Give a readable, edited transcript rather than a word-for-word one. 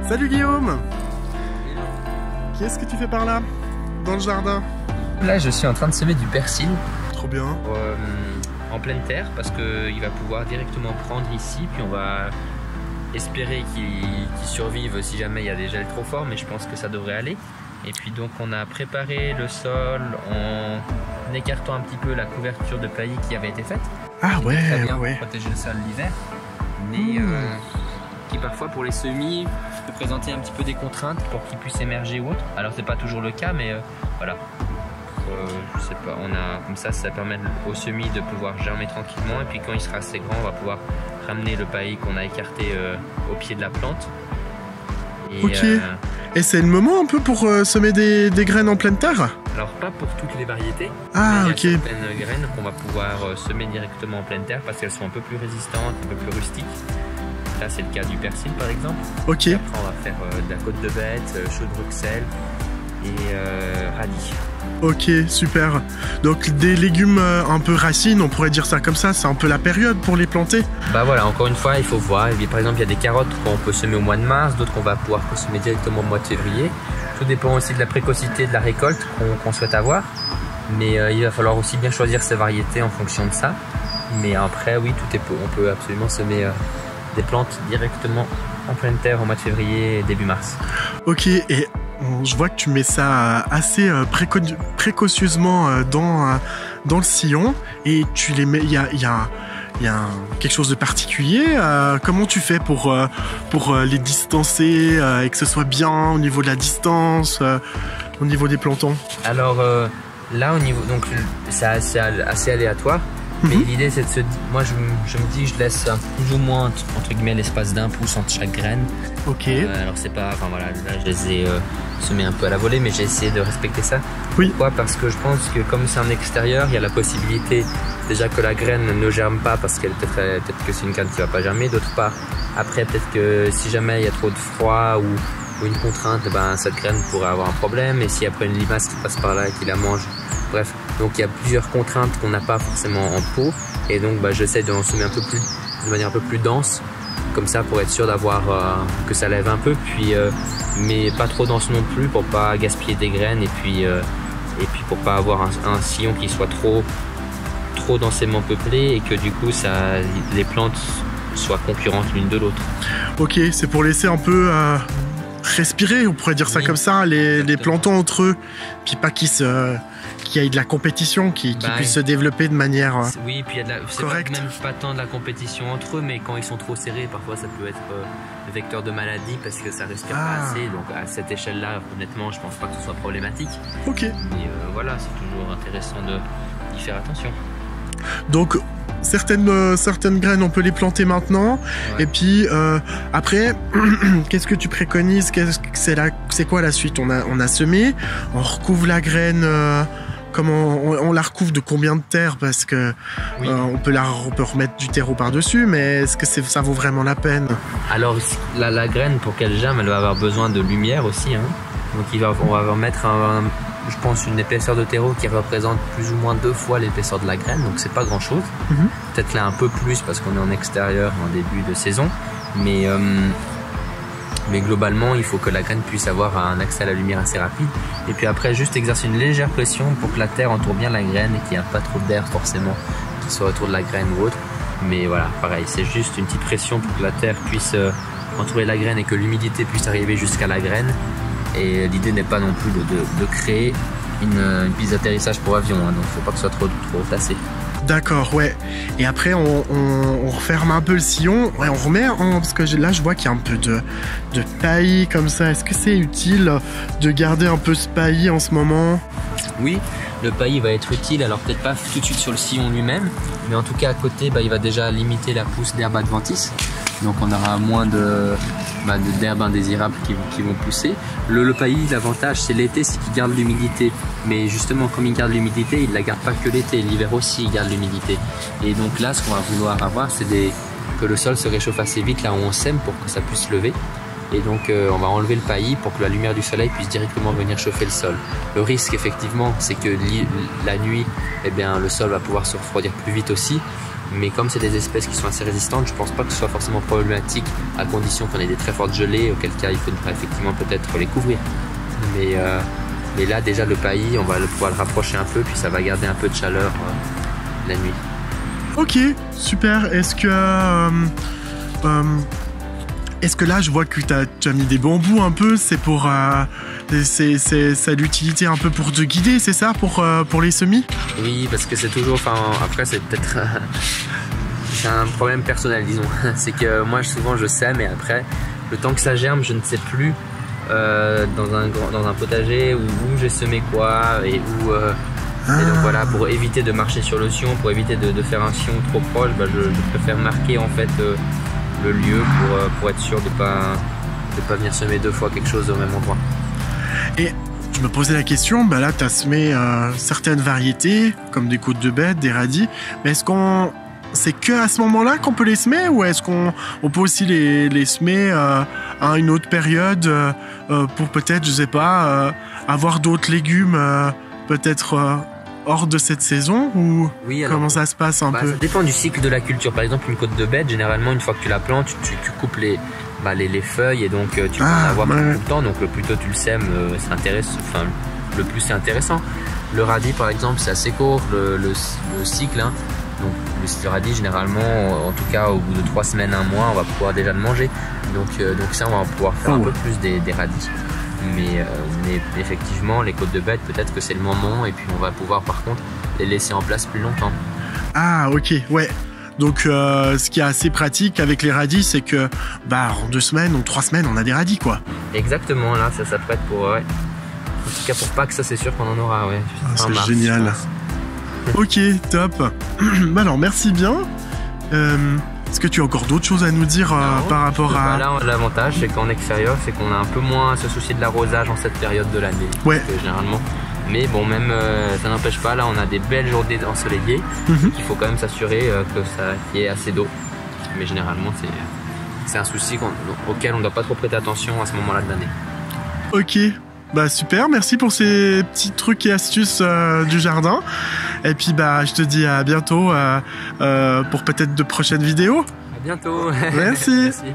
Salut Guillaume. Qu'est-ce que tu fais par là, dans le jardin? Là, je suis en train de semer du persil. Trop bien. En pleine terre, parce qu'il va pouvoir directement prendre ici, puis on va espérer qu'il survive si jamais il y a des gels trop forts, mais je pense que ça devrait aller. Et puis donc on a préparé le sol en écartant un petit peu la couverture de paillis qui avait été faite. Ah ouais, très bien ouais. pour protéger le sol l'hiver, mais qui parfois pour les semis peut présenter un petit peu des contraintes pour qu'ils puissent émerger ou autre. Alors c'est pas toujours le cas, mais voilà. Je sais pas, comme ça permet au semis de pouvoir germer tranquillement, et puis quand il sera assez grand, on va pouvoir ramener le paillis qu'on a écarté au pied de la plante. Et, ok. Et c'est le moment un peu pour semer des graines en pleine terre? Alors pas pour toutes les variétés. Ah mais ok. il y a certaines graines qu'on va pouvoir semer directement en pleine terre parce qu'elles sont un peu plus résistantes, un peu plus rustiques. Là c'est le cas du persil par exemple. Ok. Et après on va faire de la côte de bête, chou de Bruxelles et radis. Ok, super. Donc des légumes un peu racines, on pourrait dire ça comme ça, c'est un peu la période pour les planter? Bah voilà, encore une fois, il faut voir. Par exemple, il y a des carottes qu'on peut semer au mois de mars, d'autres qu'on va pouvoir semer directement au mois de février. Tout dépend aussi de la précocité de la récolte qu'on souhaite avoir. Mais il va falloir aussi bien choisir ses variétés en fonction de ça. Mais après, oui, on peut absolument semer des plantes directement en pleine terre au mois de février et début mars. Ok, et je vois que tu mets ça assez précautionneusement dans le sillon, et tu les mets. Il y a quelque chose de particulier. Comment tu fais pour les distancer et que ce soit bien au niveau de la distance, au niveau des plantons? Alors là, au niveau, donc c'est assez aléatoire. Mais l'idée c'est de moi je me dis, je laisse plus ou moins entre guillemets l'espace d'1 pouce entre chaque graine. Ok. Alors c'est pas, enfin voilà, là je les ai semés un peu à la volée, mais j'ai essayé de respecter ça. Oui. Pourquoi? Parce que je pense que comme c'est en extérieur, il y a la possibilité déjà que la graine ne germe pas parce qu'elle peut-être que c'est une graine qui va pas germer. D'autre part, après peut-être que si jamais il y a trop de froid ou une contrainte, ben cette graine pourrait avoir un problème. Et si après une limace qui passe par là et qui la mange, bref. Donc il y a plusieurs contraintes qu'on n'a pas forcément en pot, et donc j'essaie de en semer de manière un peu plus dense, comme ça pour être sûr d'avoir que ça lève un peu, puis mais pas trop dense non plus pour pas gaspiller des graines, et puis pour pas avoir un sillon qui soit trop densément peuplé et que du coup les plantes soient concurrentes l'une de l'autre. Ok, c'est pour laisser un peu respirer, on pourrait dire ça comme ça, les plantons entre eux, puis pas qu'il y ait de la compétition, qui puisse se développer de manière oui, puis c'est même pas tant de la compétition entre eux, mais quand ils sont trop serrés, parfois ça peut être vecteur de maladie parce que ça respire pas assez. Donc à cette échelle-là, honnêtement, je pense pas que ce soit problématique. Ok. Mais voilà, c'est toujours intéressant d'y faire attention. Donc certaines graines, on peut les planter maintenant. Ouais. Et puis après, qu'est-ce que tu préconises? C'est quoi la suite? On a semé, on recouvre la graine. Comment on la recouvre de combien de terre? Parce que oui. on peut remettre du terreau par-dessus, mais est-ce que ça vaut vraiment la peine? Alors la graine, pour qu'elle germe, elle va avoir besoin de lumière aussi, hein. Donc on va mettre je pense une épaisseur de terreau qui représente plus ou moins 2 fois l'épaisseur de la graine, donc c'est pas grand chose. Peut-être là un peu plus parce qu'on est en extérieur en début de saison, mais globalement il faut que la graine puisse avoir un accès à la lumière assez rapide, et puis après juste exercer une légère pression pour que la terre entoure bien la graine et qu'il n'y ait pas trop d'air forcément qui soit autour de la graine ou autre. Mais voilà, pareil, c'est juste une petite pression pour que la terre puisse entourer la graine et que l'humidité puisse arriver jusqu'à la graine. Et l'idée n'est pas non plus de créer une piste d'atterrissage pour avion, hein, donc il ne faut pas que ce soit trop tassé. D'accord, ouais. Et après, on referme un peu le sillon, ouais, on remet parce que là, je vois qu'il y a un peu de paillis comme ça. Est-ce que c'est utile de garder un peu ce paillis en ce moment? Oui, le paillis va être utile, alors peut-être pas tout de suite sur le sillon lui-même, mais en tout cas à côté, il va déjà limiter la pousse d'herbes adventices. Donc on aura moins d'herbes indésirables qui vont pousser. Le paillis, l'avantage c'est l'été, c'est qu'il garde l'humidité. Mais justement, comme il garde l'humidité, il ne la garde pas que l'été, l'hiver aussi il garde l'humidité. Et donc là, ce qu'on va vouloir avoir, c'est que le sol se réchauffe assez vite là où on sème pour que ça puisse lever. Et donc on va enlever le paillis pour que la lumière du soleil puisse directement venir chauffer le sol. Le risque effectivement, c'est que la nuit, le sol va pouvoir se refroidir plus vite aussi. Mais comme c'est des espèces qui sont assez résistantes, je pense pas que ce soit forcément problématique, à condition qu'on ait des très fortes gelées, auquel cas il faudra effectivement peut-être les couvrir. Mais là déjà le paillis, on va pouvoir le rapprocher un peu, puis ça va garder un peu de chaleur la nuit. Ok, super. Est-ce que là je vois que tu as mis des bambous un peu, c'est pour c'est l'utilité un peu pour te guider, c'est ça, pour les semis? Oui, parce que c'est toujours, enfin après c'est peut-être c'est un problème personnel, disons. C'est que moi souvent je sème et après le temps que ça germe, je ne sais plus dans un potager où j'ai semé quoi et où et donc voilà, pour éviter de marcher sur le sion, pour éviter de faire un sion trop proche, je préfère marquer en fait le lieu pour être sûr de pas venir semer 2 fois quelque chose au même endroit. Et je me posais la question, là tu as semé certaines variétés, comme des côtes de bête, des radis, mais est-ce qu'on c'est que à ce moment-là qu'on peut les semer, ou est-ce qu'on peut aussi les semer à une autre période pour peut-être, je sais pas, avoir d'autres légumes peut-être hors de cette saison, ou oui, alors, comment ça se passe un peu? Ça dépend du cycle de la culture. Par exemple, une côte de bête, généralement, une fois que tu la plantes, tu coupes les feuilles et donc tu peux en avoir tout le temps. Donc le plus tôt tu le sèmes, c'est intéressant. Enfin, le plus c'est intéressant. Le radis, par exemple, c'est assez court le cycle. Hein. Donc le radis, généralement, en tout cas au bout de 3 semaines, 1 mois, on va pouvoir déjà le manger. Donc ça, on va pouvoir faire un peu plus des radis. Mais effectivement, les côtes de bête, peut-être que c'est le moment, et puis on va pouvoir par contre les laisser en place plus longtemps. Ah ok, ouais. Donc ce qui est assez pratique avec les radis, c'est que en 2 semaines ou 3 semaines, on a des radis, quoi. Exactement, là ça s'apprête pour ouais. En tout cas pour Pâques, ça c'est sûr qu'on en aura, ouais. C'est génial. Ok, top. Alors merci bien. Est-ce que tu as encore d'autres choses à nous dire par rapport à... Là, l'avantage, c'est qu'en extérieur, c'est qu'on a un peu moins à se soucier de l'arrosage en cette période de l'année. Ouais. Généralement. Mais bon, même ça n'empêche pas, là, on a des belles journées ensoleillées. Il faut quand même s'assurer qu'il y ait assez d'eau. Mais généralement, c'est un souci auquel on ne doit pas trop prêter attention à ce moment-là de l'année. Ok. Super, merci pour ces petits trucs et astuces du jardin. Et puis je te dis à bientôt pour peut-être de prochaines vidéos. À bientôt. Merci. Merci.